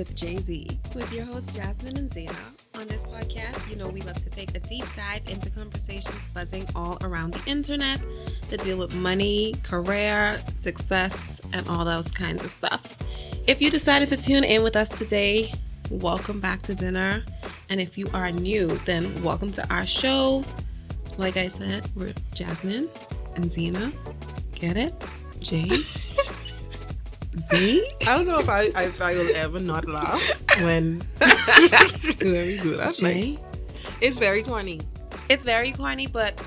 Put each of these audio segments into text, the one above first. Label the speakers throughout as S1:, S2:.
S1: with Jay-Z, with your host Jazmine and Zina. On this podcast, we love to take a deep dive into conversations buzzing all around the internet that deal with money, career, success, and all those kinds of stuff. If you decided to tune in with us today, welcome back to dinner. And if you are new, then welcome to our show. Like I said, we're Jazmine and Zina. Get it? J? Z?
S2: I don't know if I will ever not laugh when we do that.
S1: J?
S2: It's very corny.
S1: It's very corny, but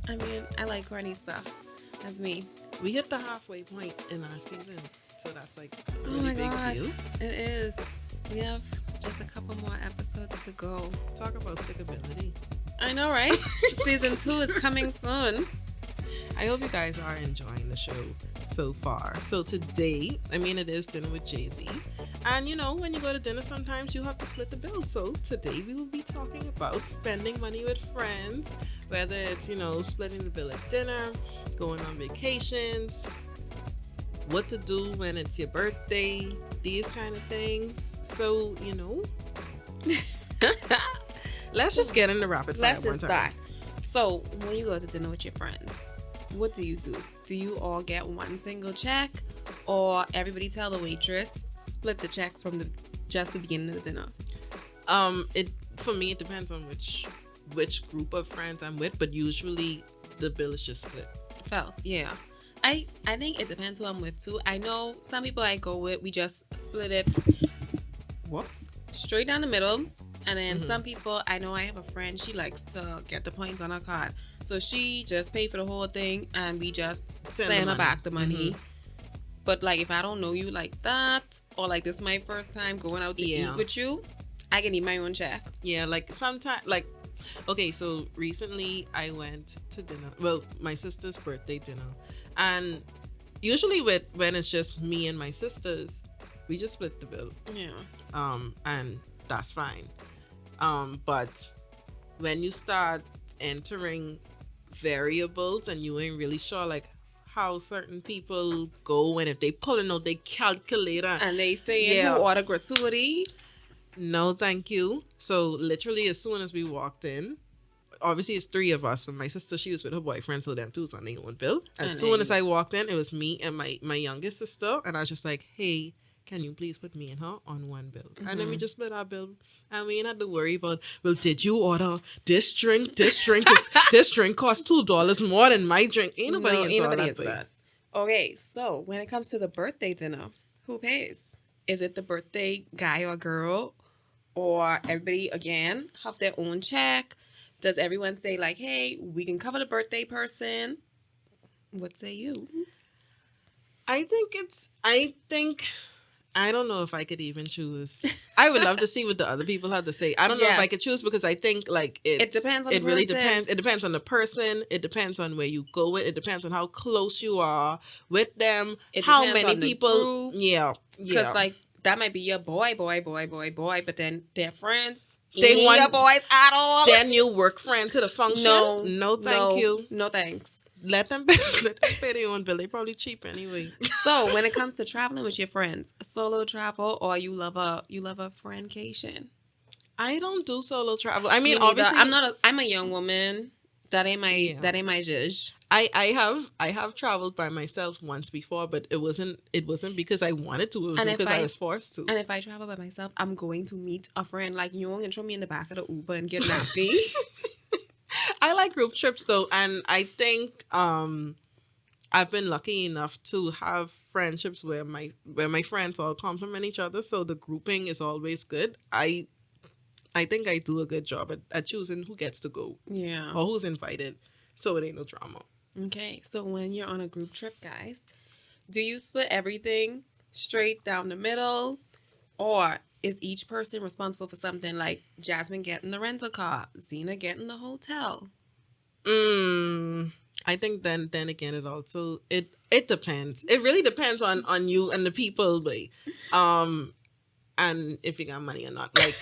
S1: I like corny stuff. That's me.
S2: We hit the halfway point in our season, so that's like a
S1: Oh
S2: really
S1: my
S2: big
S1: God.
S2: deal.
S1: It is. We have just a couple more episodes to go.
S2: Talk about stickability.
S1: I know, right? Season 2 is coming soon.
S2: I hope you guys are enjoying the show so far. So today, it is dinner with Jay-Z. And when you go to dinner, sometimes you have to split the bill. So today we will be talking about spending money with friends, whether it's, splitting the bill at dinner, going on vacations, what to do when it's your birthday, these kind of things. So, let's just get into rapid fire.
S1: Let's just start. So, when you go to dinner with your friends, what do? Do you all get one single check, or everybody tell the waitress split the checks from just the beginning of the dinner?
S2: For me, it depends on which group of friends I'm with, but usually the bill is just split.
S1: Well, yeah. I think it depends who I'm with too. I know some people I go with, we just split it straight down the middle. And then some people, I know I have a friend, she likes to get the points on her card. So she just pay for the whole thing and we just send her back the money. But like if I don't know you like that, or like this is my first time going out to eat with you, I can eat my own check.
S2: Yeah, like sometimes, okay, so recently I went to dinner. Well, my sister's birthday dinner. And usually when it's just me and my sisters, we just split the bill.
S1: Yeah.
S2: And that's fine. But when you start entering variables and you ain't really sure like how certain people go, and if they pulling out their calculator
S1: and they say who order gratuity,
S2: no thank you. So literally as soon as we walked in, obviously it's 3 of us, but my sister, she was with her boyfriend, so them 2 was on their own bill. As soon as I walked in, it was me and my youngest sister, and I was just like, hey, can you please put me and her on one bill? And then we just split our bill. And we ain't had to worry about, well, did you order this drink? This drink costs $2 more than my drink. Ain't nobody into that.
S1: Okay, so when it comes to the birthday dinner, who pays? Is it the birthday guy or girl? Or everybody, again, have their own check? Does everyone say like, hey, we can cover the birthday person? What say you?
S2: I don't know if I could even choose. I would love to see what the other people have to say. I don't know if I could choose, because I think like
S1: it depends on the person.
S2: Really depends. It depends on the person. It depends on where you go with. It depends on how close you are with them. How many people? Yeah.
S1: Because like that might be your boy, but then their friends.
S2: They want
S1: your boys at all.
S2: Their new work friend to the function. No, thank you.
S1: No thanks.
S2: Let them pay their own bill. They're probably cheap anyway.
S1: So when it comes to traveling with your friends, solo travel or you love a friendcation?
S2: I don't do solo travel. Obviously
S1: I'm a young woman. That ain't my zhuzh.
S2: I have traveled by myself once before, but it wasn't because I wanted to. It was because I was forced to.
S1: And if I travel by myself, I'm going to meet a friend like you and throw me in the back of the Uber and get nasty.
S2: I like group trips though, and I think I've been lucky enough to have friendships where my friends all complement each other, so the grouping is always good. I think I do a good job at choosing who gets to go, or who's invited, so it ain't no drama.
S1: Okay, so when you're on a group trip, guys, do you split everything straight down the middle, or is each person responsible for something, like Jazmine getting the rental car, Zina getting the hotel?
S2: I think then again it depends. It really depends on you and the people, but and if you got money or not. Like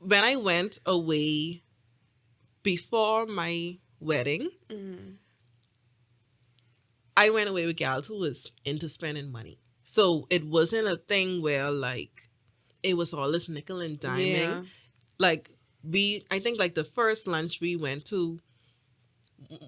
S2: when I went away before my wedding, I went away with gals who was into spending money. So it wasn't a thing where like it was all this nickel and diming.
S1: Yeah.
S2: Like I think like the first lunch we went to,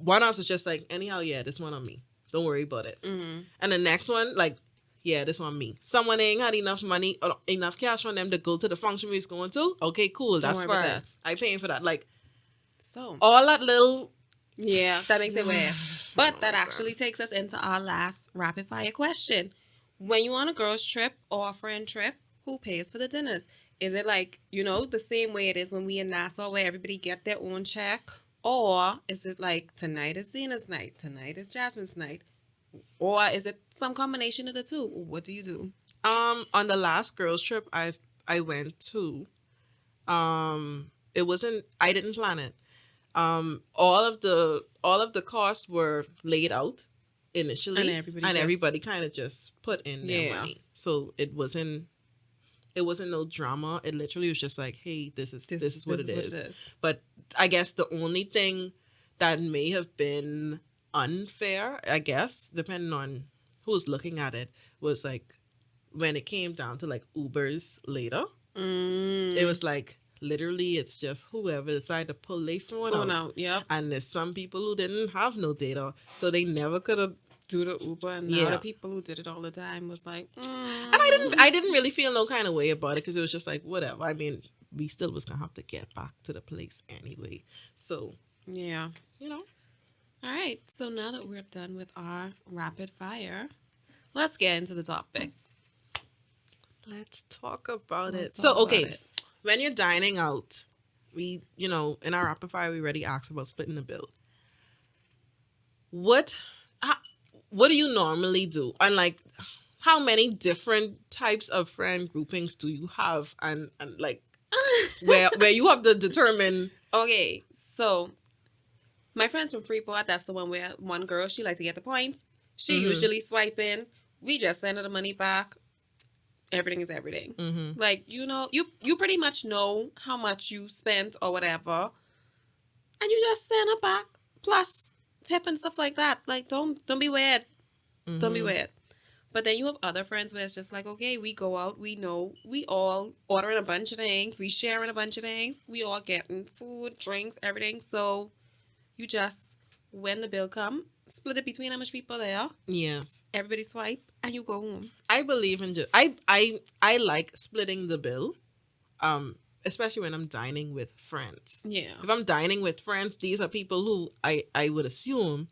S2: one of us was just like, anyhow, yeah, this one on me. Don't worry about it.
S1: Mm-hmm.
S2: And the next one, like, yeah, this on me. Someone ain't had enough money or enough cash on them to go to the function we was going to. Okay, cool,
S1: Don't
S2: that's
S1: worry about
S2: fine.
S1: that.
S2: I paying for that. Like
S1: So
S2: all that little.
S1: yeah, that makes it weird. But
S2: Oh
S1: that
S2: my
S1: actually takes us into our last rapid fire question. When you on a girls trip or a friend trip, who pays for the dinners? Is it like, the same way it is when we in Nassau where everybody get their own check? Or is it like tonight is Zina's night, tonight is Jasmine's night? Or is it some combination of the two? What do you do?
S2: On the last girls trip I went to, it wasn't. I didn't plan it. All of the costs were laid out initially,
S1: And
S2: everybody kind of just put in their
S1: Yeah.
S2: money. So it wasn't no drama. It literally was just like, hey, this is what it is. But I guess the only thing that may have been unfair, I guess, depending on who's looking at it, was like when it came down to like Ubers later. It was like literally it's just whoever decided to pull their phone out.
S1: Yep.
S2: And there's some people who didn't have no data, so they never could have.
S1: Do the Uber, and now
S2: Yeah.
S1: the people who did it all the time was like,
S2: And I didn't really feel no kind of way about it because it was just like whatever. I mean, we still was gonna have to get back to the place anyway. So
S1: Yeah.
S2: All
S1: right. So now that we're done with our rapid fire, let's get into the topic.
S2: let's talk about
S1: Let's
S2: it.
S1: talk
S2: So
S1: about
S2: okay,
S1: it.
S2: when you're dining out, we in our rapid fire we already asked about splitting the bill. What what do you normally do? And like how many different types of friend groupings do you have? And like where you have to determine.
S1: Okay, so my friends from Freeport, that's the one where one girl, she like to get the points. She
S2: Mhm.
S1: usually swiping. We just send her the money back. Everything is everything.
S2: Mm-hmm.
S1: Like, you pretty much know how much you spent or whatever. And you just send her back. Plus tip and stuff like that. Like, don't be weird. Don't be weird. But then you have other friends where it's just like, okay, we go out, we know, we all ordering a bunch of things, we sharing a bunch of things, we all getting food, drinks, everything. So you just, when the bill come, split it between how much people there are.
S2: Yes.
S1: Everybody swipe and you go home.
S2: I believe in I like splitting the bill, especially when I'm dining with friends.
S1: Yeah.
S2: If I'm dining with friends, these are people who I would assume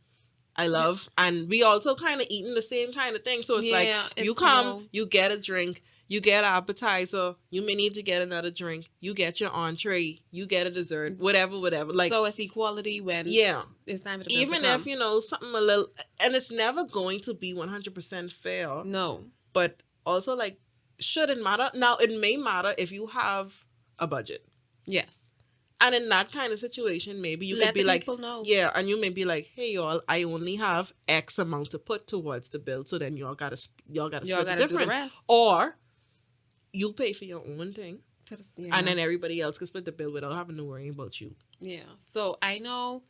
S2: I love, and we also kind of eating the same kind of thing. So it's like you come, you get a drink, you get an appetizer, you may need to get another drink, you get your entree, you get a dessert, whatever. Like,
S1: so it's equality when it's time for the bill
S2: even
S1: to come.
S2: if something a little, and it's never going to be 100% fair.
S1: No.
S2: But also, like, shouldn't matter. Now, it may matter if you have a budget.
S1: Yes.
S2: And in that kind of situation, maybe you
S1: Let
S2: could be
S1: the
S2: like,
S1: people know.
S2: yeah, and you may be like, hey, y'all, I only have X amount to put towards the bill, so then y'all gotta split the difference.
S1: Do the rest.
S2: Or you pay for your own thing,
S1: Yeah.
S2: and then everybody else can split the bill without having to worry about you.
S1: Yeah. So I know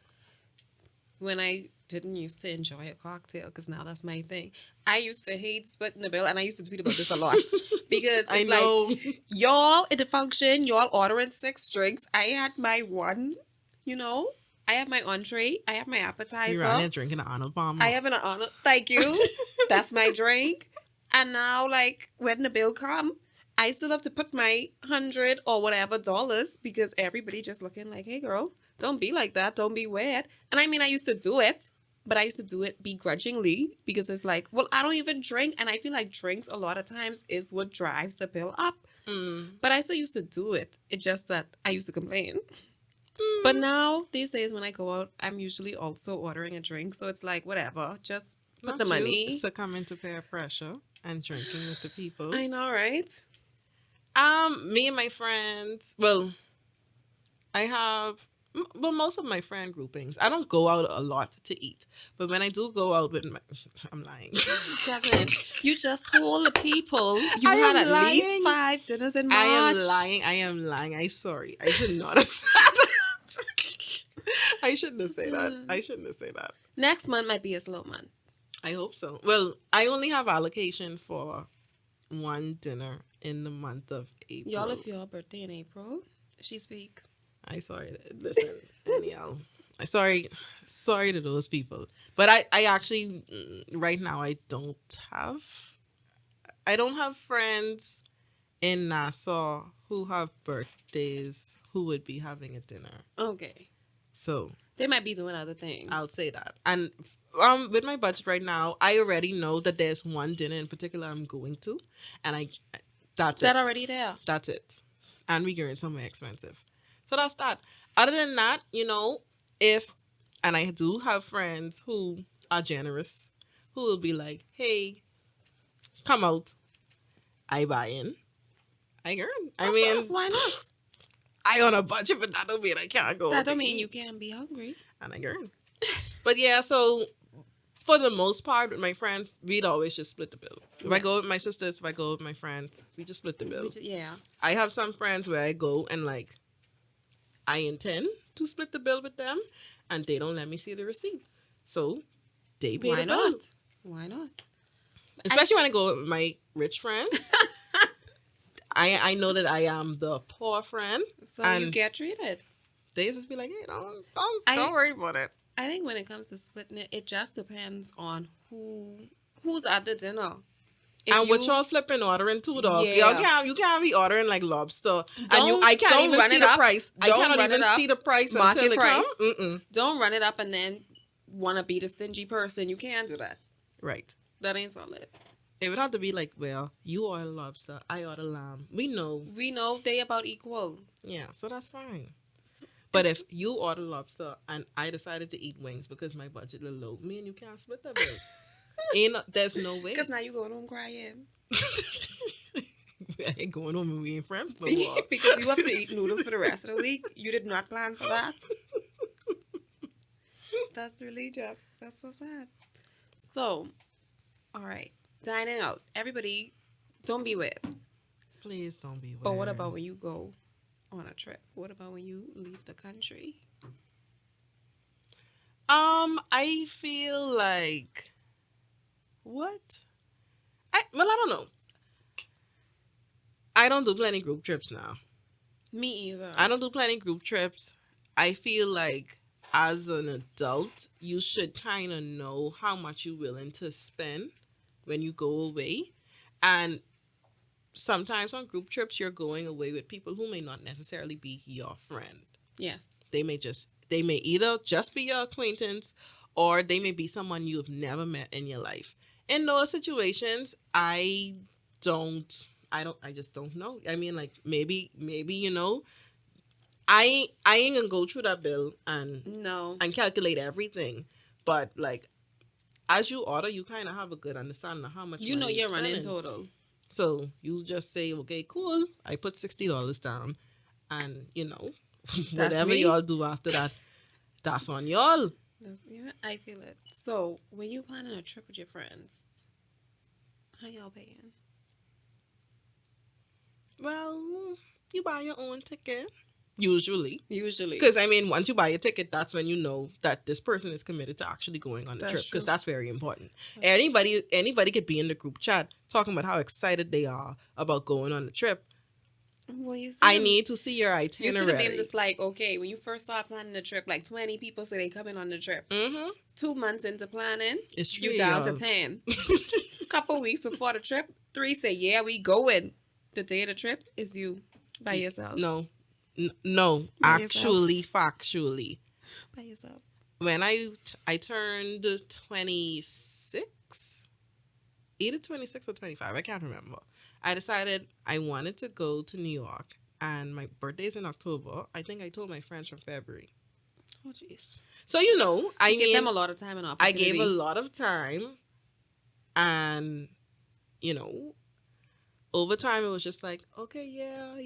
S1: when I didn't used to enjoy a cocktail, because now that's my thing. I used to hate splitting the bill, and I used to tweet about this a lot because it's
S2: I know.
S1: like y'all at the function, y'all ordering 6 drinks. I had my one, I have my entree, I have my appetizer.
S2: You're out there drinking an Arnold Palmer.
S1: I have an honor. Thank you. That's my drink. And now, like, when the bill come, I still have to put my $100 or whatever dollars because everybody just looking like, hey, girl, don't be like that. Don't be weird. And I mean, I used to do it, but I used to do it begrudgingly because it's like, well, I don't even drink. And I feel like drinks a lot of times is what drives the bill up. But I still used to do it. It's just that I used to complain. But now, these days, when I go out, I'm usually also ordering a drink. So it's like, whatever, just put the money.
S2: Succumbing to peer pressure and drinking with the people.
S1: I know, right?
S2: Me and my friends, well, I have, well, most of my friend groupings, I don't go out a lot to eat. But when I do go out with I'm lying.
S1: Jasmine, you just told the people you had at least 5 dinners in March.
S2: I am lying. I'm sorry. I should not have said that. I shouldn't have said that.
S1: Next month might be a slow month.
S2: I hope so. Well, I only have allocation for one dinner in the month of
S1: Y'all,
S2: April.
S1: if your birthday in April, she speak.
S2: I sorry. Listen, anyhow, I sorry to those people. But I actually right now have I don't have friends in Nassau who have birthdays who would be having a dinner.
S1: Okay.
S2: So
S1: They might be doing other things.
S2: I'll say that. And with my budget right now, I already know that there's one dinner in particular I'm going to, and that's
S1: That
S2: it.
S1: already there.
S2: That's it. And we're going somewhere expensive. So that's that. Other than that, if and I do have friends who are generous, who will be like, "Hey, come out, I buy in." I earn. I
S1: Of
S2: mean,
S1: course, why not?
S2: I on a budget, but that don't mean I can't go
S1: That
S2: out to
S1: don't mean
S2: eat.
S1: you can't be hungry.
S2: And I earn. But yeah, so for the most part, with my friends, we'd always just split the bill. If I go with my sisters, if I go with my friends, we just split the bill.
S1: Yeah.
S2: I have some friends where I go and like I intend to split the bill with them, and they don't let me see the receipt, so they pay
S1: Why
S2: the bill.
S1: not? Why not?
S2: Especially when I go with my rich friends. I know that I am the poor friend,
S1: So
S2: and
S1: you get treated.
S2: they just be like, "Hey, don't worry about it."
S1: I think when it comes to splitting it, it just depends on who's at the dinner.
S2: And what y'all flipping ordering too, dog?
S1: Yeah.
S2: You can't be ordering like lobster,
S1: I
S2: can't even see the price. I
S1: Don't
S2: cannot
S1: run
S2: even
S1: it up.
S2: see the price
S1: Market
S2: until it
S1: price.
S2: comes. Mm-mm.
S1: Don't run it up and then want to be the stingy person. You can't do that.
S2: Right.
S1: That ain't solid.
S2: It would have to be like, well, you order lobster, I order lamb. We know.
S1: We know they about equal.
S2: Yeah, so that's fine. But if you order lobster and I decided to eat wings because my budget is low, me and you can't split that bill. There's no way.
S1: Because now you going home crying.
S2: I ain't going home and we ain't friends no more.
S1: Because you have to eat noodles for the rest of the week. You did not plan for that. That's so sad. So, all right. Dining out. Everybody, don't be weird.
S2: Please don't be weird.
S1: But what about when you go on a trip? What about when you leave the country?
S2: I feel like what? I don't know. I don't do plenty group trips now.
S1: Me either.
S2: I don't do plenty group trips. I feel like as an adult, you should kind of know how much you're willing to spend when you go away. And sometimes on group trips, you're going away with people who may not necessarily be your friend.
S1: Yes.
S2: They may either just be your acquaintance or they may be someone you've never met in your life. In those situations, I just don't know. I mean, like maybe I ain't gonna go through that bill and calculate everything. But like as you order, you kind of have a good understanding of how much
S1: you know
S2: money
S1: you're
S2: spending.
S1: running total.
S2: So you just say, okay, cool. I put $60 down, and whatever y'all do after that, that's on y'all.
S1: Yeah, I feel it. So when you planning a trip with your friends, how y'all paying?
S2: Well, you buy your own ticket. Usually.
S1: Usually.
S2: Because, I mean, once you buy a ticket, that's when you know that this person is committed to actually going on the trip. Because that's very important. Anybody could be in the group chat talking about how excited they are about going on the trip.
S1: Well, you see
S2: I need to see your itinerary.
S1: You see the meme that's like, okay, when you first start planning the trip, like 20 people say they coming on the trip.
S2: Mm-hmm.
S1: 2 months into planning,
S2: it's true,
S1: you down to 10. Couple weeks before the trip, 3 say, yeah, we going. The day of the trip is you by yourself.
S2: No, actually, factually.
S1: By yourself.
S2: When I turned 26, either 26 or 25, I can't remember. I decided I wanted to go to New York, and my birthday's in October. I think I told my friends from February.
S1: Oh, jeez.
S2: So, I
S1: give them a lot of time and opportunity.
S2: I gave a lot of time, and, over time, it was just like, okay, yeah.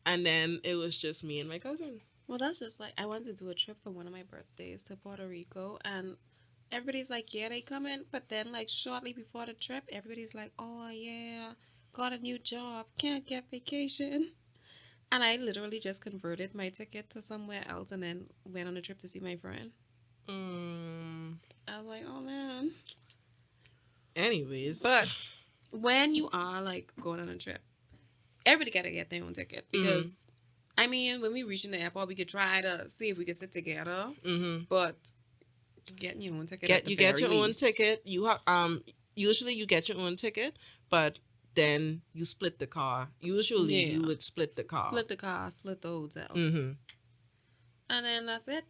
S2: And then it was just me and my cousin.
S1: Well, that's just like, I wanted to do a trip for one of my birthdays to Puerto Rico. And everybody's like, yeah, they coming. But then, like, shortly before the trip, everybody's like, oh, yeah, got a new job. Can't get vacation. And I literally just converted my ticket to somewhere else and then went on a trip to see my friend. I was like, oh, man.
S2: Anyways.
S1: But when you are like going on a trip, everybody gotta get their own ticket
S2: Mm-hmm.
S1: because I mean, when we reach in the airport, we could try to see if we could sit together,
S2: Mm-hmm.
S1: but you getting your own ticket at
S2: Get
S1: the
S2: you get
S1: very
S2: your own
S1: least.
S2: ticket. You have usually you get your own ticket, but then you split the car. Usually
S1: Yeah,
S2: you would split the car.
S1: split the car, split the hotel,
S2: Mm-hmm.
S1: and then that's it.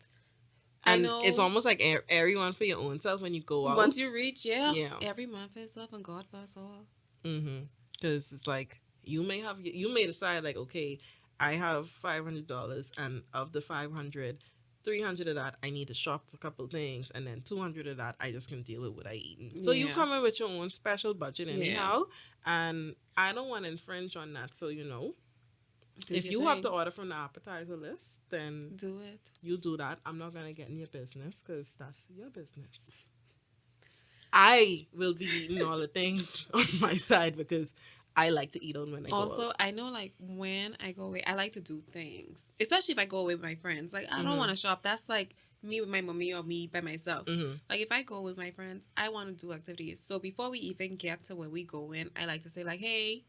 S1: I
S2: And it's
S1: know
S2: almost like everyone for your own self when you go
S1: once
S2: out.
S1: you reach, yeah,
S2: Yeah.
S1: every month for yourself and God for us all.
S2: Mm-hmm. Because it's like you may decide like, okay, I have $500, and of the 500, 300 of that I need to shop for a couple things, and then 200 of that I just can deal with what I eating. So you
S1: Yeah,
S2: come in with your own special budget
S1: yeah,
S2: anyhow, and I don't want to infringe on that. So
S1: do
S2: if
S1: your
S2: you have to
S1: thing,
S2: order from the appetizer list, then
S1: do it.
S2: you do that. I'm not gonna get in your business because that's your business. I will be eating all the things on my side because I like to eat out when I go out.
S1: Also, I know like when I go away, I like to do things, especially if I go away with my friends. Like, I don't
S2: Mm-hmm.
S1: want to shop. That's like me with my mommy or me by myself.
S2: Mm-hmm.
S1: Like, if I go with my friends, I want to do activities. So, before we even get to where we go in, I like to say, like, hey,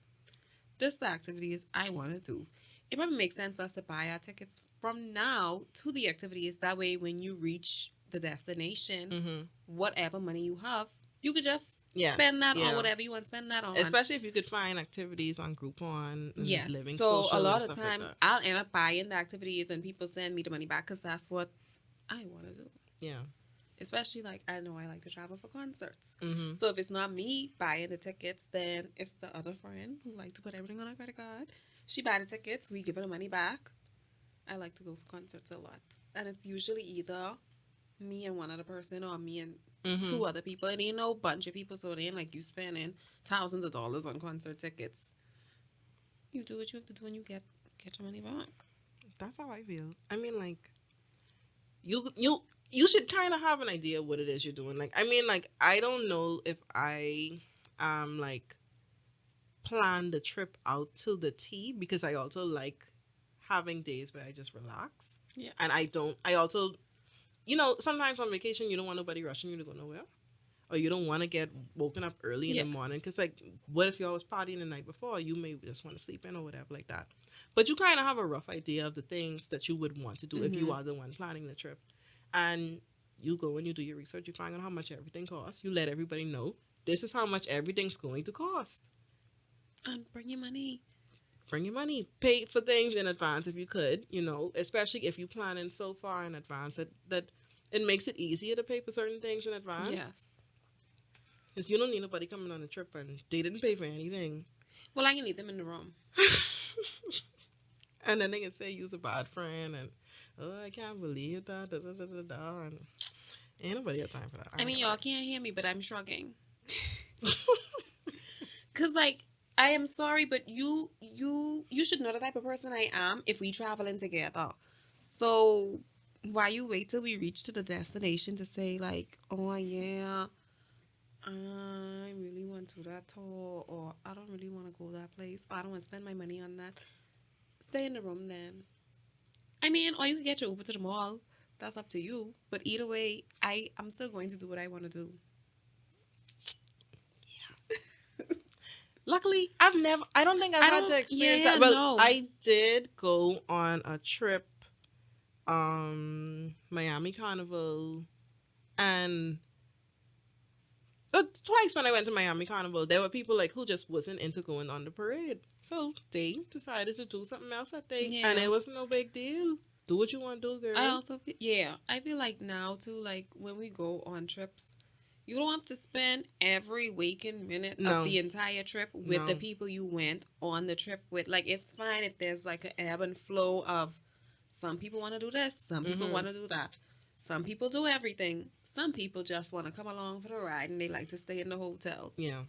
S1: this is the activities I want to do. It probably makes sense for us to buy our tickets from now to the activities. That way, when you reach the destination,
S2: Mm-hmm.
S1: whatever money you have, you could just
S2: Yes.
S1: spend that on
S2: Yeah.
S1: whatever you want to spend that on.
S2: Especially if you could find activities on Groupon and
S1: Yes.
S2: Living
S1: So a
S2: Social and
S1: lot of
S2: stuff like
S1: time
S2: that.
S1: I'll end up buying the activities and people send me the money back because that's what I want to do.
S2: Yeah.
S1: Especially like I know I like to travel for concerts.
S2: Mm-hmm.
S1: So if it's not me buying the tickets, then it's the other friend who like to put everything on her credit card. She buy the tickets, we give her the money back. I like to go for concerts a lot. And it's usually either me and one other person or me and
S2: Mm-hmm.
S1: two other people. And ain't no bunch of people, so it ain't like you spending thousands of dollars on concert tickets. You do what you have to do and you get your money back.
S2: That's how I feel. I mean, like you should kind of have an idea of what it is you're doing. Like, I mean, like I don't know if I like plan the trip out to the T because I also like having days where I just relax.
S1: Yeah.
S2: And I don't. I also, sometimes on vacation you don't want nobody rushing you to go nowhere, or you don't want to get woken up early in the
S1: Yes.
S2: morning because like what if you was partying the night before, you may just want to sleep in or whatever like that. But you kind of have a rough idea of the things that you would want to do if you
S1: Mhm.
S2: are the one planning the trip, and you go and you do your research, you find out how much everything costs, you let everybody know this is how much everything's going to cost.
S1: And bring your money.
S2: Bring your money, pay for things in advance if you could, especially if you plan in so far in advance that it makes it easier to pay for certain things in advance.
S1: Yes.
S2: Because you don't need nobody coming on the trip and they didn't pay for anything.
S1: Well, I can leave them in the room.
S2: And then they can say you's a bad friend and, oh, I can't believe that, da, da, da, da, da, and ain't nobody got time for that.
S1: I mean, y'all can't hear me, but I'm shrugging. Cause like I am sorry, but you should know the type of person I am if we traveling together. So why you wait till we reach to the destination to say like, oh yeah, I really want to that tour, or I don't really want to go that place, or I don't want to spend my money on that. Stay in the room then. I mean, or you can get your Uber to the mall. That's up to you. But either way, I'm still going to do what I want to do.
S2: Luckily, I don't think I've
S1: I
S2: had
S1: don't.
S2: to experience
S1: Yeah,
S2: that. Well,
S1: no.
S2: I did go on a trip, Miami Carnival, and twice when I went to Miami Carnival, there were people like who just wasn't into going on the parade, so they decided to do something else that day, and
S1: Yeah.
S2: it was no big deal. Do what you want to do, girl.
S1: I also feel, yeah. I feel like now too, like when we go on trips, you don't have to spend every waking minute of
S2: No,
S1: the entire trip with the
S2: no.
S1: people you went on the trip with. Like it's fine if there's like an ebb and flow of some people want to do this, some people
S2: Mm-hmm.
S1: want to do that. Some people do everything. Some people just want to come along for the ride and they like to stay in the hotel.
S2: Yeah.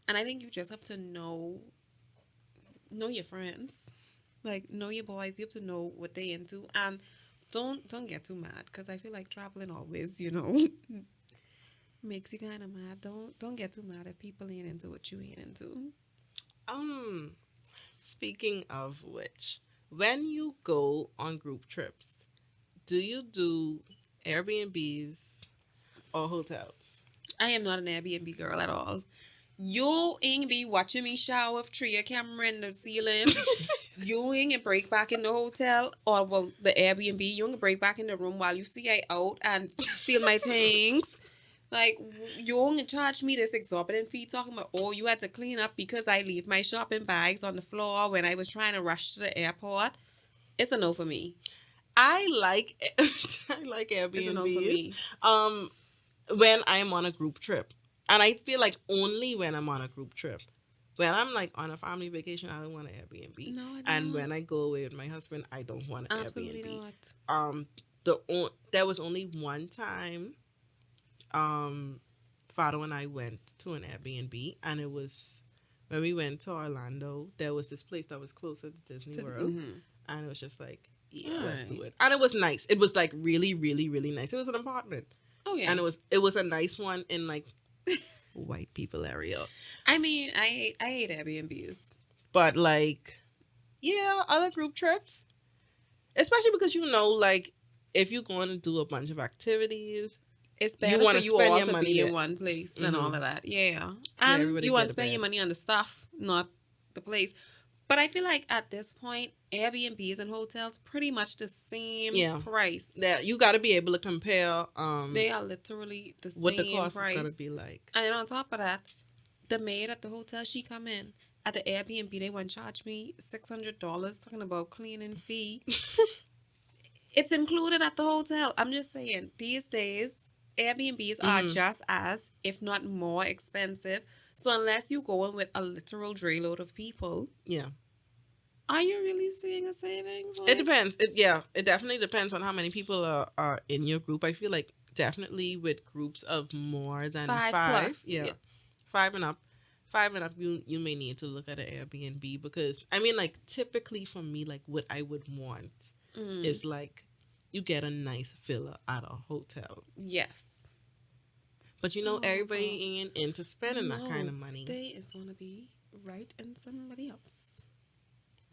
S1: And I think you just have to know your friends, like know your boys. You have to know what they into, and don't get too mad because I feel like traveling always, makes you kind of mad. Don't get too mad if people ain't into what you ain't into.
S2: Um. Speaking of which, when you go on group trips, do you do Airbnbs or hotels?
S1: I am not an Airbnb girl at all. You ain't be watching me shower with three camera in the ceiling. You ain't break back in the hotel or well the Airbnb. You ain't break back in the room while you see I out and steal my things. Like you only charge me this exorbitant fee talking about oh you had to clean up because I leave my shopping bags on the floor when I was trying to rush to the airport. It's a no for me.
S2: I like I like
S1: It's a no for
S2: Airbnbs.
S1: me.
S2: When I'm on a group trip, and I feel like only when I'm on a group trip. When I'm like on a family vacation, I don't want an Airbnb.
S1: No, I don't.
S2: And when I go away with my husband, I don't want an
S1: Absolutely
S2: Airbnb.
S1: not.
S2: There was only one time, Fado and I went to an Airbnb, and it was when we went to Orlando. There was this place that was closer to Disney World, and it was just like, yeah, let's do it. And it was nice. It was like really, really, really nice. It was an apartment.
S1: Oh yeah.
S2: And it was a nice one in like white people area.
S1: I mean, I hate Airbnbs.
S2: But like, yeah, other group trips, especially because like if you're going to do a bunch of activities,
S1: it's better for you all to be in one place and all of that. Yeah, and you want to spend your money on the stuff, not the place. But I feel like at this point, Airbnbs and hotels pretty much the same price.
S2: Yeah, you got to be able to compare.
S1: They are literally the same
S2: what the cost
S1: price.
S2: is gonna be like.
S1: And then on top of that, the maid at the hotel, she come in. At the Airbnb, they want to charge me $600 talking about cleaning fee. It's included at the hotel. I'm just saying, these days, Airbnbs are just as, if not more expensive. So unless you go in with a literal dray load of people, are you really seeing a savings?
S2: It depends. It definitely depends on how many people are in your group. I feel like definitely with groups of more than five
S1: plus.
S2: Yeah. 5 and up. 5 and up, you may need to look at an Airbnb because I mean, like typically for me, like what I would want is like you get a nice villa at a hotel.
S1: Yes.
S2: But everybody ain't into spending that kind of money.
S1: They is want to be right in somebody else.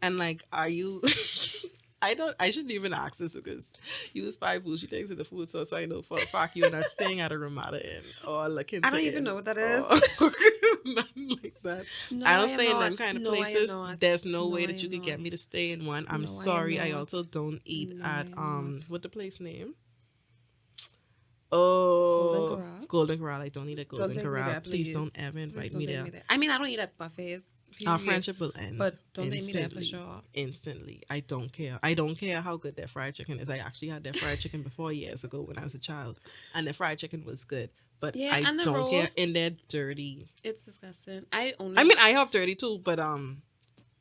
S2: And like, are you? I shouldn't even ask this because you spy bougie things in the food source. So I know for a fact you're not staying at a Ramada Inn or looking.
S1: I don't even know what that is.
S2: Nothing like that.
S1: No,
S2: I don't stay in them kind of places. There's no way that you could
S1: not.
S2: get me to stay in one. I'm sorry. I also don't eat at what the place name? Oh, Golden Corral. I don't eat at Golden Corral.
S1: There,
S2: please don't ever invite me there.
S1: I mean, I don't eat at buffets.
S2: Our friendship will end.
S1: But don't take me there for sure.
S2: Instantly. I don't care. I don't care how good their fried chicken is. I actually had their fried chicken before years ago when I was a child. And their fried chicken was good. But I don't care. And they're dirty.
S1: It's disgusting.
S2: I mean, I have dirty too, but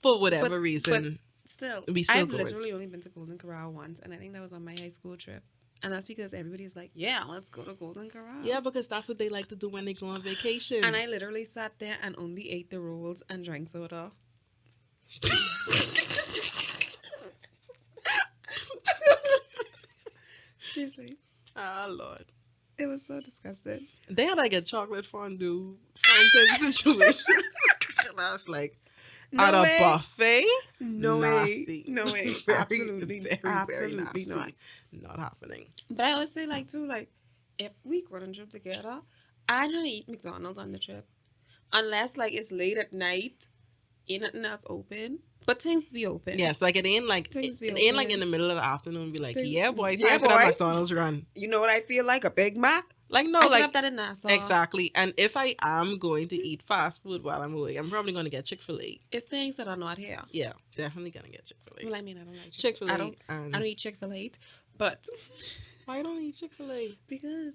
S2: for whatever reason.
S1: But still,
S2: I've
S1: literally only been to Golden Corral once. And I think that was on my high school trip. And that's because everybody's like, yeah, let's go to Golden Corral.
S2: Yeah, because that's what they like to do when they go on vacation.
S1: And I literally sat there and only ate the rolls and drank soda. Seriously.
S2: Oh, Lord.
S1: It was so disgusting.
S2: They had like a chocolate fondue fountain situation. And I was like, at a buffet?
S1: No
S2: nasty.
S1: way. No way. Absolutely.
S2: Very nasty. Not happening.
S1: But I always say, like, too, like, if we go on a trip together, I don't eat McDonald's on the trip. Unless, like, it's late at night, ain't nothing else open. But things be open.
S2: Yes, like, it ain't like, ain't like in the middle of the afternoon be like, yeah, boy,
S1: time
S2: for that McDonald's run.
S1: You know what I feel like? A Big Mac?
S2: Like, no,
S1: I
S2: like,
S1: have that in Nassau.
S2: Exactly. And if I am going to eat fast food while I'm away, I'm probably going to get Chick-fil-A.
S1: It's things that are not here.
S2: Yeah, definitely going to get Chick-fil-A.
S1: Well, I mean, I don't like
S2: Chick-fil-A.
S1: I don't eat Chick-fil-A, but...
S2: Why don't you eat Chick-fil-A?
S1: Because,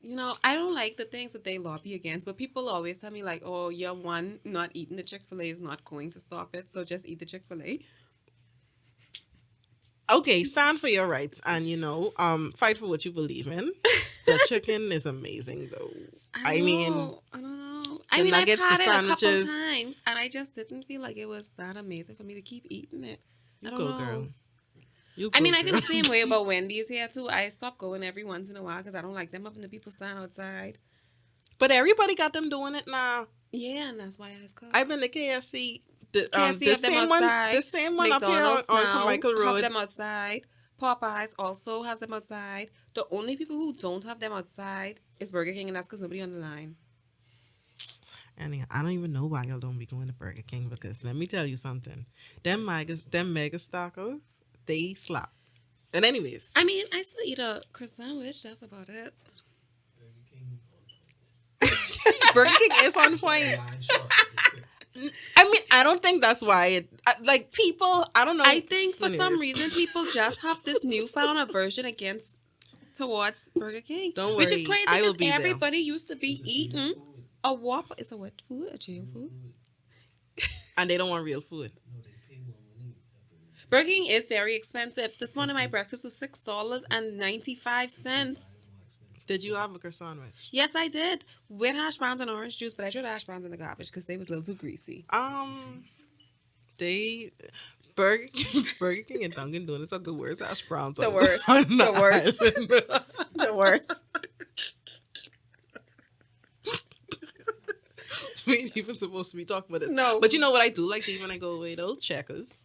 S1: I don't like the things that they lobby against, but people always tell me, like, oh, you're one, not eating the Chick-fil-A is not going to stop it, so just eat the Chick-fil-A.
S2: Okay, stand for your rights and, fight for what you believe in. The chicken is amazing, though.
S1: I don't know. I mean, I've had it a couple times, and I just didn't feel like it was that amazing for me to keep eating it. I don't know.
S2: Girl.
S1: I feel the same way about Wendy's here, too. I stop going every once in a while because I don't like them having the people stand outside.
S2: But everybody got them doing it now.
S1: Yeah, and that's why I was called.
S2: I've been to KFC.
S1: KFC
S2: the same one up here on Carmichael Road.
S1: Have them outside. Popeyes also has them outside. The only people who don't have them outside is Burger King, and that's because nobody on the line.
S2: And I don't even know why y'all don't be going to Burger King because let me tell you something. Them mega stalkers, they slap. And anyways,
S1: I mean, I still eat a croissant sandwich. That's about it.
S2: Burger King is on point. I mean, I don't think that's why like people. I don't know.
S1: I think for some
S2: Anyways.
S1: reason people just have this newfound aversion against towards Burger King,
S2: Don't
S1: which is
S2: worry,
S1: crazy
S2: I will
S1: because
S2: be there.
S1: everybody used to be eating a Whopper. Is a wet food or jail food?
S2: And they don't want real food.
S1: Burger King is very expensive. This morning my breakfast was $6.95.
S2: Did you have a croissant sandwich?
S1: Yes, I did. With hash browns and orange juice, but I threw the hash browns in the garbage because they was a little too greasy.
S2: They Burger King and Dunkin' Donuts are the worst hash browns.
S1: The worst. The worst. The worst.
S2: We ain't even supposed to be talking about this.
S1: No.
S2: But you know what I do like to eat when I go away though? Checkers.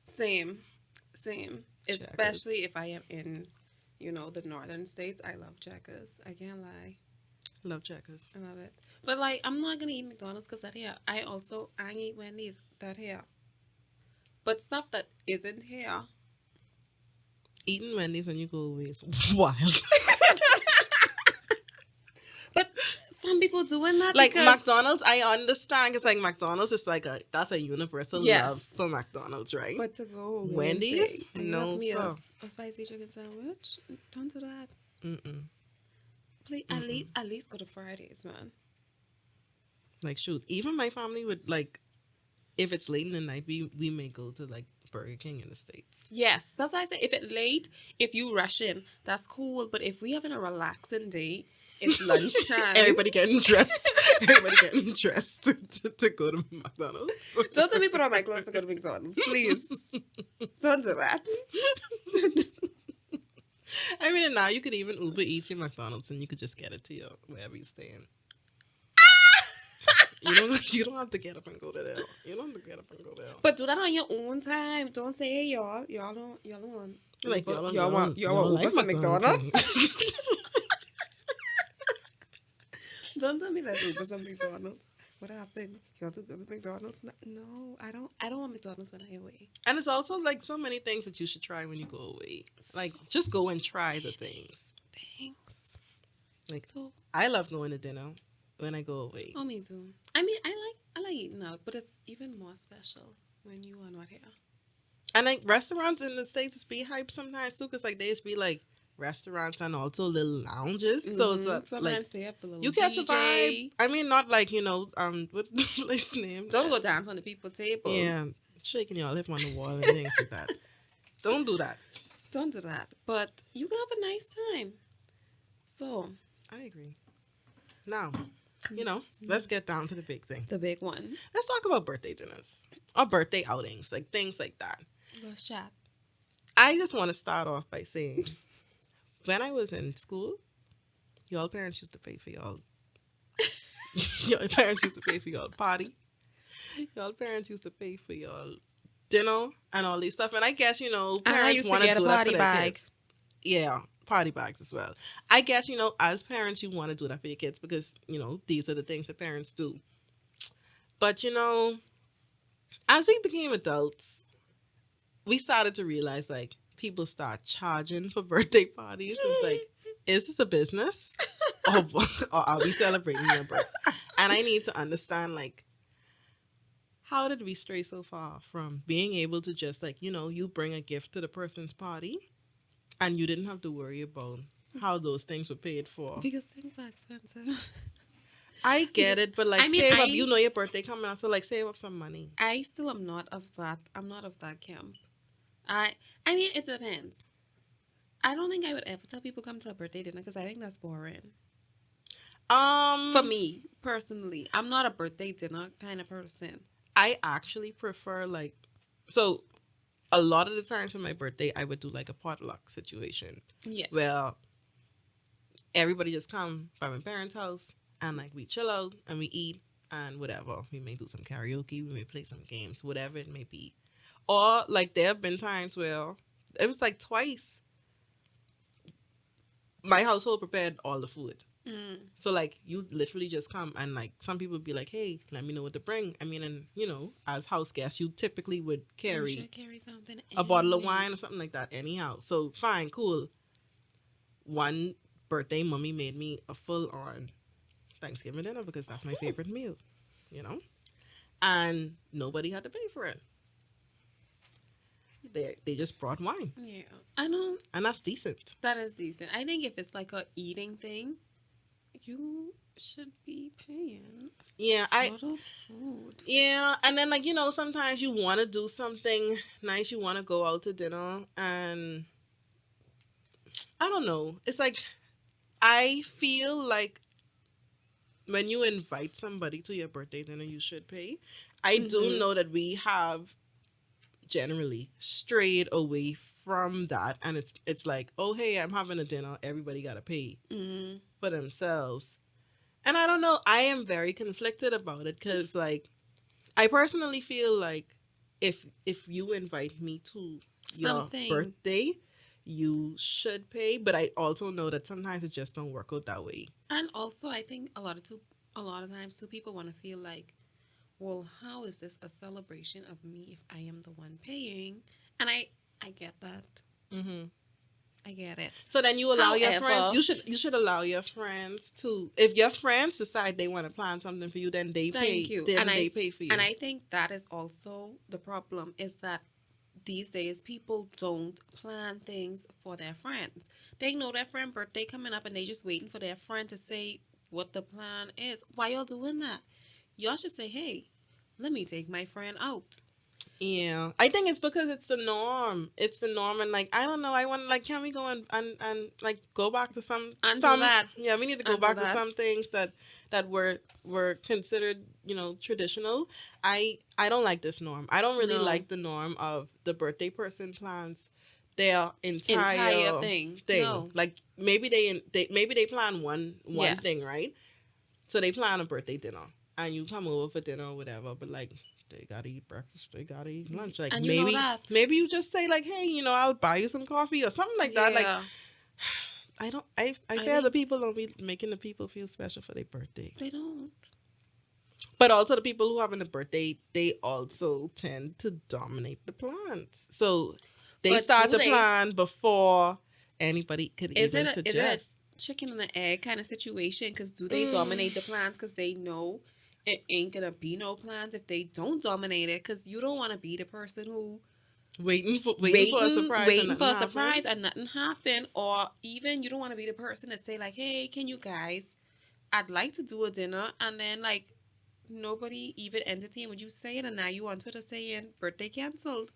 S1: Same.
S2: Checkers.
S1: Especially if I am in, the northern states. I love Checkers. I can't lie.
S2: Love Checkers.
S1: I love it. But like, I'm not gonna eat McDonald's because that here. I eat Wendy's that here. But stuff that isn't here.
S2: Eating Wendy's when you go away is wild.
S1: But some people doing that
S2: Like
S1: because
S2: McDonald's, I understand because like McDonald's is like that's a universal
S1: Yes.
S2: love for McDonald's, right?
S1: But to go away
S2: Wendy's?
S1: and say,
S2: No,
S1: "Love me
S2: sir.
S1: a spicy chicken sandwich." Don't do that.
S2: Mm-mm.
S1: Please, at least go to Fridays, man.
S2: Like shoot, even my family would like, if it's late in the night, we may go to like Burger King in the States.
S1: Yes, that's why I say if it's late, if you rush in, that's cool. But if we having a relaxing day, it's lunchtime.
S2: Everybody getting dressed. Everybody getting dressed to go to McDonald's.
S1: Don't tell me put on my clothes to go to McDonald's, please. Don't do that.
S2: I mean, now you could even Uber Eats your McDonald's and you could just get it to your wherever you stay in. You don't have to get up and go to there. You don't have to get up and go there.
S1: But do that on your own time. Don't say, "Hey, y'all don't want."
S2: Like
S1: Uber-
S2: y'all
S1: want
S2: like
S1: Uber some
S2: McDonald's.
S1: McDonald's? Don't tell me that Uber some McDonald's. What happened? You want to go to McDonald's? No, I don't want McDonald's when I'm away.
S2: And it's also like so many things that you should try when you go away. Like just go and try the things.
S1: Thanks.
S2: Like
S1: So,
S2: I love going to dinner when I go away.
S1: oh, me too. I mean, I like eating out, but it's even more special when you are not here.
S2: And like restaurants in the States be hype sometimes too, because like they just be like restaurants and also little lounges. So it's
S1: Sometimes
S2: like
S1: they have the little
S2: you catch a
S1: DJ.
S2: vibe. I mean, not like what's the place name?
S1: Don't go dance on the people's table.
S2: Yeah, shaking your lip on the wall and things like that. Don't do that.
S1: Don't do that. But you can have a nice time. So,
S2: I agree. Now, let's get down to the big thing.
S1: the big one.
S2: Let's talk about birthday dinners or birthday outings, like things like that.
S1: Let's chat.
S2: I just want to start off by saying, when I was in school, y'all parents used to pay for y'all. Y'all parents used to pay for y'all party. Y'all parents used to pay for y'all dinner and all these stuff. And I guess, parents want to do that for their kids. Yeah, party bags as well. I guess, as parents, you want to do that for your kids because, these are the things that parents do. But, as we became adults, we started to realize, like, people start charging for birthday parties. It's like, is this a business? or are we celebrating your birthday? And I need to understand, like, how did we stray so far from being able to just, like, you bring a gift to the person's party and you didn't have to worry about how those things were paid for?
S1: Because things are expensive.
S2: I get it, but like
S1: I mean,
S2: save up. Your birthday coming up, so like save up some money.
S1: I still am not of that. I'm not of that camp. I mean, it depends. I don't think I would ever tell people come to a birthday dinner because I think that's boring. For me personally, I'm not a birthday dinner kind of person.
S2: I actually prefer so a lot of the times for my birthday, I would do like a potluck situation.
S1: Yes.
S2: Well, everybody just come by my parents' house and like we chill out and we eat and whatever. We may do some karaoke, we may play some games, whatever it may be. Or like there have been times where it was like twice my household prepared all the food.
S1: Mm.
S2: So like you literally just come and like some people be like, hey, let me know what to bring. I mean, and you know, as house guests, you typically would
S1: You
S2: carry
S1: should carry something
S2: a bottle of
S1: anyway.
S2: wine or something like that anyhow. So fine, cool. One birthday, mommy made me a full on Thanksgiving dinner because that's my favorite meal, you know? And nobody had to pay for it. They just brought wine.
S1: Yeah, I know
S2: And that's decent.
S1: that is decent. I think if it's like a eating thing, you should be paying
S2: Yeah,
S1: for the food.
S2: yeah, and then like, you know, sometimes you want to do something nice, you want to go out to dinner and I don't know. It's like I feel like when you invite somebody to your birthday dinner, you should pay. I do
S1: Mm-hmm.
S2: know that we have generally strayed away from that, and it's like, oh hey, I'm having a dinner, everybody gotta pay
S1: Mm.
S2: for themselves, and I don't know. I am very conflicted about it because like I personally feel like if you invite me to your
S1: Something.
S2: birthday, you should pay, but I also know that sometimes it just don't work out that way.
S1: And also, I think a lot of times, too, people want to feel like, well, how is this a celebration of me if I am the one paying? And I get that.
S2: Hmm.
S1: I get it.
S2: So then you allow your friends.
S1: However,
S2: You should allow your friends to. If your friends decide they want to plan something for you, then they
S1: thank
S2: pay.
S1: you.
S2: Then they pay for
S1: And
S2: you.
S1: I think that is also the problem is that these days people don't plan things for their friends. They know their friend birthday coming up and they just waiting for their friend to say what the plan is. Why y'all doing that? Y'all should say, hey, let me take my friend out.
S2: Yeah, I think it's because it's the norm. It's the norm, and like I don't know. I want like can we go and like go back to
S1: Undo
S2: some
S1: that.
S2: yeah, we need to go
S1: Undo
S2: back to
S1: that.
S2: some things that were considered, you know, traditional. I don't like this norm. I don't really
S1: No.
S2: like the norm of the birthday person plans their
S1: Entire
S2: entire
S1: thing.
S2: thing.
S1: No.
S2: Like maybe maybe they plan one thing,
S1: Yes.
S2: right? So they plan a birthday dinner and you come over for dinner or whatever, but like they gotta eat breakfast, they gotta eat lunch. Like
S1: And you know
S2: maybe
S1: that.
S2: maybe you just say like, hey, you know, I'll buy you some coffee or something like that. Like
S1: Yeah.
S2: I don't I
S1: I
S2: feel the
S1: think
S2: people don't be making the people feel special for their birthday.
S1: they don't.
S2: But also the people who having a birthday, they also tend to dominate the plans. So they
S1: But
S2: start
S1: do
S2: the
S1: they?
S2: plan before anybody could even
S1: Is it a
S2: suggest.
S1: chicken and the egg kind of situation? Because do they
S2: Mm,
S1: dominate the plans because they know it ain't gonna be no plans if they don't dominate it? Because you don't want to be the person who
S2: waiting for a surprise and
S1: waiting
S2: nothing
S1: for a
S2: happen.
S1: surprise and nothing happen, or even you don't want to be the person that say like, hey, can you guys? I'd like to do a dinner, and then like nobody even entertain what you saying, and now you on Twitter saying birthday canceled.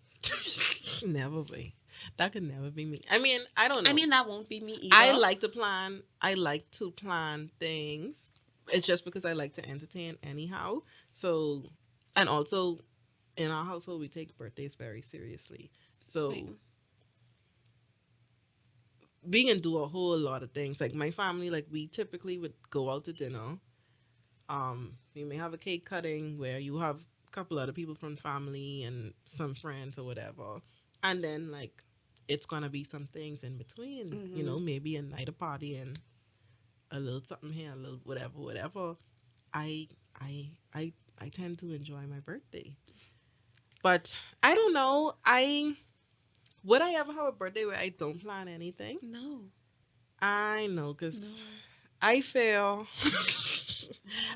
S2: Never be. That could never be me. I mean, I don't
S1: I
S2: know.
S1: mean, that won't be me
S2: I
S1: either.
S2: like to plan. I like to plan things. It's just because I like to entertain anyhow. So, and also in our household, we take birthdays very seriously. So
S1: Same.
S2: we can do a whole lot of things. Like my family, like we typically would go out to dinner. We may have a cake cutting where you have a couple other people from family and some friends or whatever, and then like it's gonna be some things in between. You
S1: Mm-hmm.
S2: know, maybe a night of party and a little something here, a little whatever, whatever. I I I I tend to enjoy my birthday, but I don't know. I would I ever have a birthday where I don't plan anything?
S1: No,
S2: I know, cause
S1: no,
S2: I feel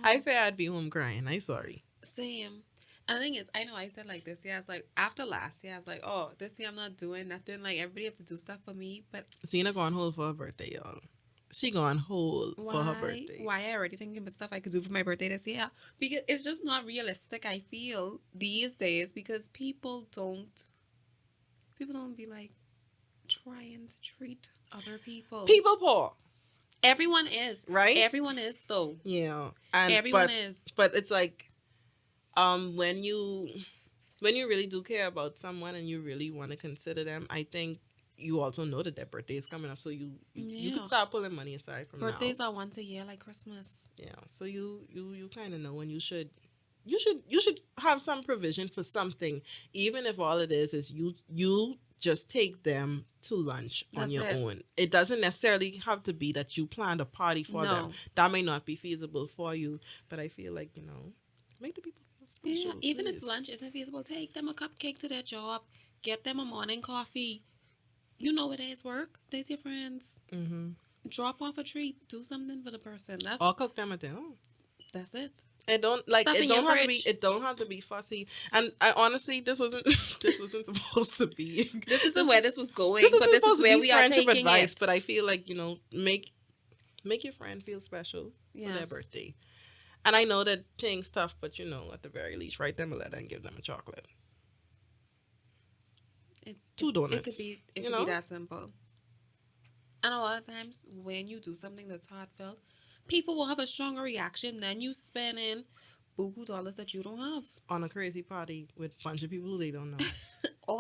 S2: I
S1: no.
S2: feel I'd be home crying. I sorry.
S1: Same. And the thing is, I know I said like this year, I was like, after last year, I was like, oh, this year I'm not doing nothing. Like, everybody have to do stuff for me. But
S2: Zena gone whole for her birthday, y'all. She gone whole for her
S1: why?
S2: birthday.
S1: Why I already thinking about stuff I could do for my birthday this year? Because it's just not realistic, I feel, these days, because people don't be like trying to treat other people.
S2: People poor,
S1: Everyone is.
S2: right?
S1: Everyone is, though.
S2: Yeah, and
S1: Everyone is.
S2: but it's like when you really do care about someone and you really want to consider them, I think you also know that their birthday is coming up, so you could
S1: Yeah.
S2: start pulling money aside from now.
S1: Birthdays are once a year, like Christmas.
S2: Yeah, so you kind of know when you should have some provision for something, even if all it is you just take them to lunch on
S1: That's
S2: your
S1: it.
S2: own. It doesn't necessarily have to be that you planned a party for them.
S1: No.
S2: That may not be feasible for you, but I feel like, make the people feel
S1: Yeah,
S2: special,
S1: even if
S2: please.
S1: lunch isn't feasible, take them a cupcake to their job, get them a morning coffee. You know it is work. There's your friends.
S2: Mm-hmm.
S1: Drop off a treat. Do something for the person.
S2: Or cook them a dinner.
S1: That's it.
S2: It don't
S1: Stuff
S2: it
S1: in your
S2: don't have to be
S1: fridge.
S2: it don't have to be fussy. And I honestly this wasn't this wasn't supposed to be
S1: This isn't where this was going,
S2: this
S1: but
S2: wasn't
S1: this is
S2: supposed to
S1: where
S2: be
S1: we are
S2: friendship
S1: taking
S2: advice,
S1: it.
S2: but I feel like, make your friend feel special for their
S1: Yes.
S2: birthday. And I know that thing's tough, but at the very least, write them a letter and give them a chocolate. Two donuts.
S1: It could be that simple. And a lot of times when you do something that's heartfelt, people will have a stronger reaction than you spending buku dollars that you don't have.
S2: On a crazy party with a bunch of people who they don't know.
S1: Or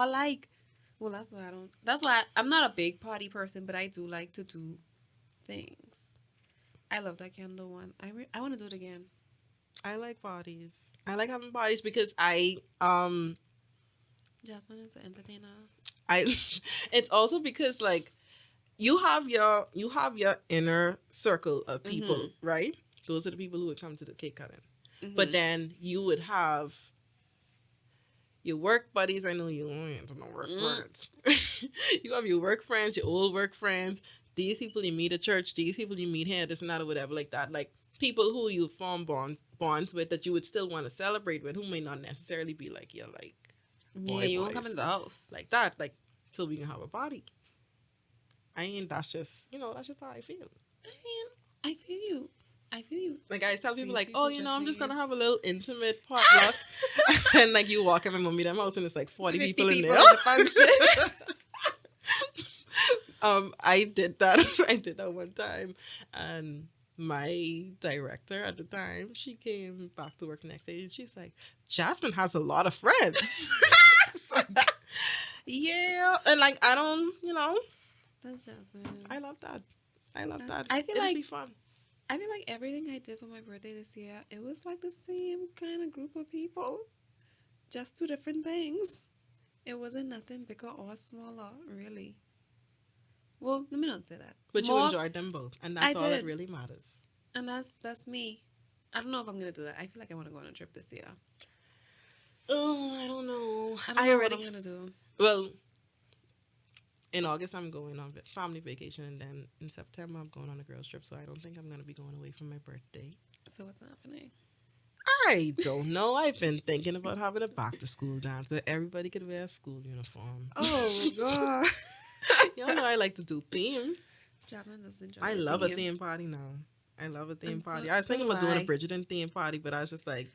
S1: well, that's why I'm not a big party person, but I do like to do things. I love that candle one. I want to do it again.
S2: I like parties. I like having parties because
S1: Jazmine is an entertainer.
S2: it's also because like you have your inner circle of people, right? Those are the people who would come to the cake cutting.
S1: Mm-hmm.
S2: But then you would have your work buddies. I know you don't know work friends. You have your work friends, your old work friends. These people you meet at church. These people you meet here. This and that or whatever like that. Like people who you form bonds with that you would still want to celebrate with, who may not necessarily be like your like boy
S1: you won't
S2: boys.
S1: come into the house
S2: Like that. Like so we can have a party. That's just that's just how I feel.
S1: I feel you.
S2: Like I tell people
S1: These
S2: like,
S1: people
S2: oh,
S1: just
S2: I'm just
S1: saying-
S2: gonna have a little intimate potluck, and like you walk in my mommy them house and it's like 40 people in there.
S1: the function.
S2: I did that. I did that one time, and my director at the time, she came back to work the next day, and she's like, Jazmine has a lot of friends. It's like, yeah, and like I don't,
S1: That's Jazmine.
S2: I love that. I love that.
S1: I feel
S2: It'll
S1: like
S2: be fun.
S1: I feel like everything I did for my birthday this year, it was like the same kind of group of people, just two different things. It wasn't nothing bigger or smaller, really. Well, let me not say that.
S2: But you enjoyed them both, and that's
S1: I
S2: all that
S1: did.
S2: really matters.
S1: And that's me. I don't know if I'm gonna do that. I feel like I want to go on a trip this year.
S2: Oh, I don't know.
S1: I don't know what I'm gonna do.
S2: Well, in August I'm going on family vacation, and then in September I'm going on a girls trip. So I don't think I'm gonna be going away from my birthday.
S1: So what's happening?
S2: I don't know. I've been thinking about having a back to school dance where everybody could wear a school uniform.
S1: Oh God!
S2: Y'all know I like to do themes.
S1: Jazmine does enjoy.
S2: I love a theme party now. I love a theme
S1: And
S2: party.
S1: so-
S2: I was thinking
S1: so
S2: about doing
S1: I.
S2: a Bridgerton theme party, but I was just like,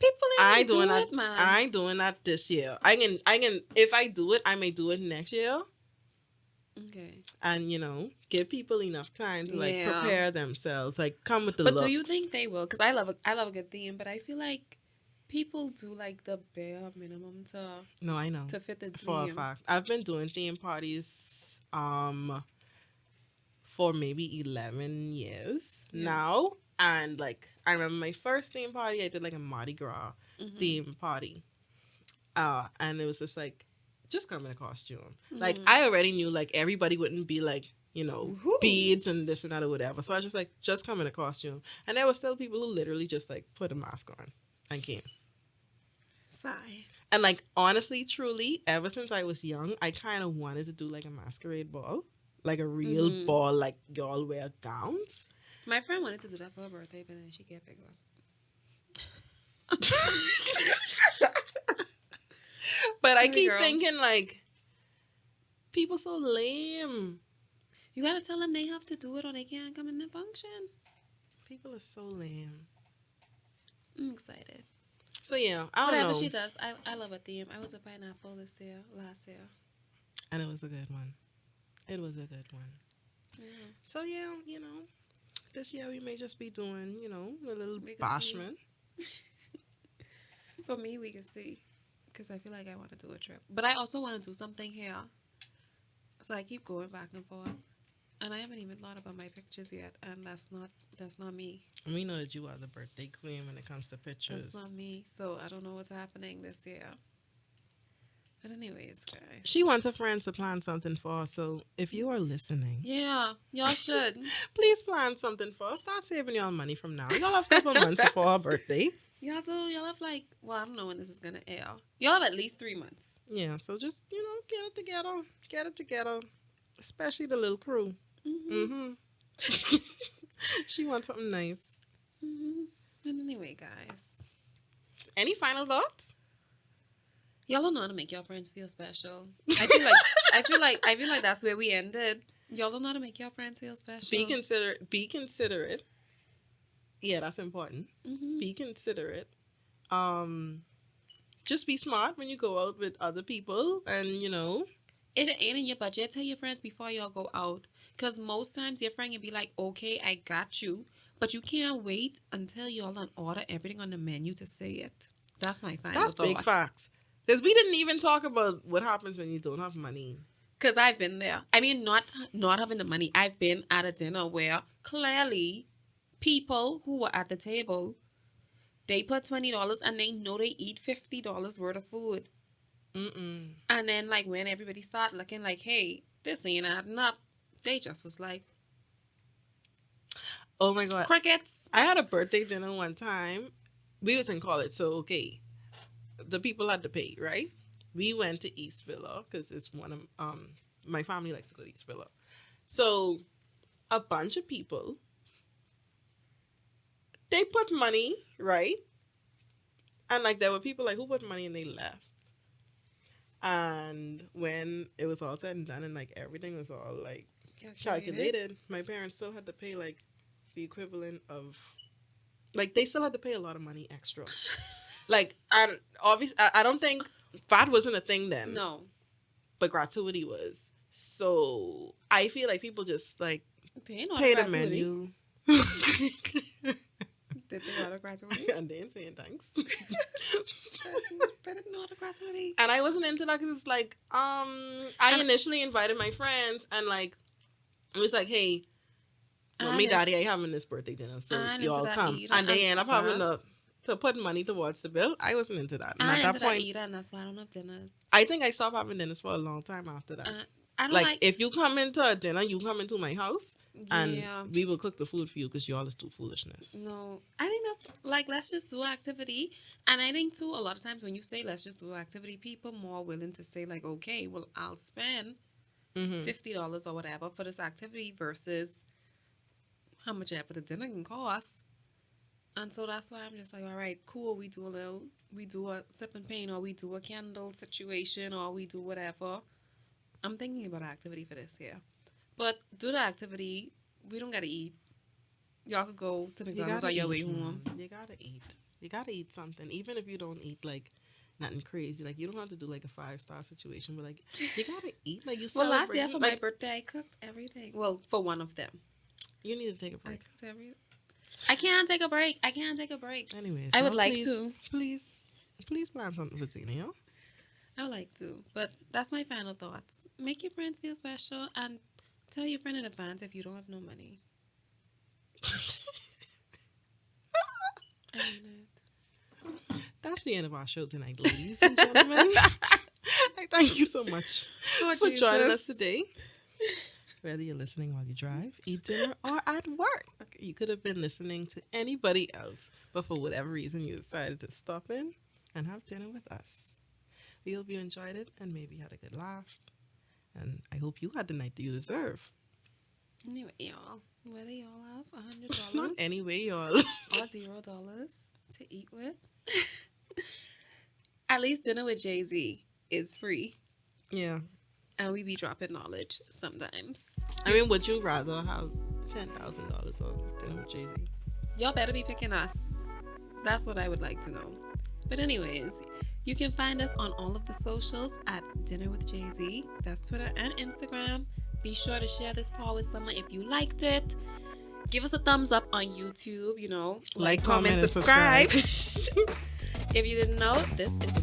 S1: People
S2: I
S1: ain't
S2: ain't doing that.
S1: it, man.
S2: I ain't doing that this year. I can. If I do it, I may do it next year.
S1: Okay.
S2: And give people enough time to like
S1: Yeah.
S2: prepare themselves, like come with the
S1: But
S2: looks.
S1: do you think they will? Because I love a good theme, but I feel like people do like the bare minimum
S2: No, I know
S1: to fit the theme.
S2: for a fact. I've been doing theme parties for maybe 11 years now, and like I remember my first theme party, I did like a Mardi Gras
S1: Mhm.
S2: theme party, and it was just come in a costume. Like
S1: Mhm.
S2: I already knew like everybody wouldn't be like
S1: Woohoo.
S2: beads and this and that or whatever. So I was just like, just come in a costume. And there were still people who literally just like put a mask on and came.
S1: Sigh.
S2: And like honestly, truly, ever since I was young, I kind of wanted to do like a masquerade ball, like a real
S1: Mhm.
S2: ball, like y'all wear gowns.
S1: My friend wanted to do that for her birthday, but then she get bigger.
S2: But I
S1: Sorry,
S2: keep
S1: girl.
S2: thinking like, people so lame.
S1: You gotta tell them they have to do it or they can't come in the function.
S2: People are so lame.
S1: I'm excited.
S2: So yeah, I don't
S1: Whatever
S2: know.
S1: she does, I love a theme. I was a pineapple last year.
S2: And it was a good one. It was a good one.
S1: Yeah.
S2: So yeah, this year we may just be doing, a little
S1: We can see.
S2: bashment.
S1: For me, we can see. Because I feel like I want to do a trip. But I also want to do something here. So I keep going back and forth. And I haven't even thought about my pictures yet. And that's not me.
S2: And we know that you are the birthday queen when it comes to pictures.
S1: That's not me. So I don't know what's happening this year. But anyways, guys.
S2: She wants her friends to plan something for her. So if you are listening,
S1: Yeah, y'all should.
S2: please plan something for her. Start saving y'all money from now. Y'all have a couple months before her birthday.
S1: Y'all do. Y'all have like, well, I don't know when this is gonna air. Y'all have at least 3 months.
S2: Yeah, so just, get it together. Get it together. Especially the little crew.
S1: Mm-hmm.
S2: She wants something nice.
S1: Mm-hmm. But anyway, guys.
S2: Any final thoughts?
S1: Y'all don't know how to make your friends feel special. I feel like that's where we ended. Y'all don't know how to make your friends feel special.
S2: Be considerate. Yeah, that's important.
S1: Mm-hmm.
S2: Be considerate. Just be smart when you go out with other people, and
S1: If it ain't in your budget, tell your friends before y'all go out. Because most times your friend will be like, okay, I got you. But you can't wait until y'all done order everything on the menu to say it. That's my final
S2: that's
S1: thought.
S2: big facts. Because we didn't even talk about what happens when you don't have money.
S1: Because I've been there. I mean, not having the money. I've been at a dinner where clearly people who were at the table, they put $20 and they know they eat $50 worth of food.
S2: Mm-mm.
S1: And then, like, when everybody started looking like, hey, this ain't adding up, they just was like,
S2: oh my God.
S1: crickets.
S2: I had a birthday dinner one time. We was in college, so okay. The people had to pay, right? We went to East Villa because it's one of my family likes to go to East Villa. So a bunch of people, they put money, right? And like there were people like who put money and they left. And when it was all said and done and like everything was all like calculated, my parents still had to pay like the equivalent of like they still had to pay a lot of money extra. Like, I don't think VAT wasn't a thing then.
S1: No.
S2: But gratuity was. So, I feel like people just, like,
S1: They know
S2: pay the
S1: gratuity.
S2: menu.
S1: Did they know the gratuity?
S2: And they ain't saying thanks.
S1: They didn't know the gratuity.
S2: And I wasn't into that because it's like, I initially invited my friends and, like, it was like, hey, mommy, daddy, I having this birthday dinner, so y'all come. And they end up having to put money towards the bill. I wasn't into that. And at that point,
S1: either, and that's why I don't have dinners.
S2: I think I stopped having dinners for a long time after that.
S1: I don't
S2: like if you come into a dinner, you come into my house, and we will cook the food for you because y'all is too foolishness.
S1: No, I think that's like let's just do an activity, and I think too a lot of times when you say let's just do an activity, people more willing to say like, okay, well I'll spend $50 or whatever for this activity versus how much ever the dinner can cost. And so that's why I'm just like, all right, cool. We do a sip and paint, or we do a candle situation, or we do whatever. I'm thinking about an activity for this year. But do the activity. We don't got to eat. Y'all could go to McDonald's on your way home.
S2: You got to eat. You got to eat something. Even if you don't eat, like, nothing crazy. Like, you don't have to do, like, a 5-star situation. But, like, you got to eat. Like, you
S1: Well, last year
S2: like,
S1: for my birthday, I cooked everything. Well, for one of them.
S2: You need to take a break.
S1: I cooked everything. I can't take a break.
S2: Anyways,
S1: I would like to.
S2: Please plan something for Zina, yo.
S1: I would like to. But that's my final thoughts. Make your friend feel special and tell your friend in advance if you don't have no money. I mean it.
S2: That's the end of our show tonight, ladies and gentlemen. I thank you so much for joining us today. Whether you're listening while you drive, eat dinner, or at work. You could have been listening to anybody else, but for whatever reason, you decided to stop in and have dinner with us. We hope you enjoyed it and maybe had a good laugh. And I hope you had the night that you deserve.
S1: Anyway, y'all, whether y'all have $100
S2: Not anyway, y'all.
S1: or $0 to eat with, at least dinner with Jay-Z is free.
S2: Yeah.
S1: And we be dropping knowledge sometimes.
S2: I mean, would you rather have $10,000 or dinner with Jay-Z?
S1: Y'all better be picking us. That's what I would like to know. But anyways, you can find us on all of the socials at Dinner with Jay-Z. That's Twitter and Instagram. Be sure to share this part with someone if you liked it. Give us a thumbs up on YouTube, like, comment, subscribe. If you didn't know, this is a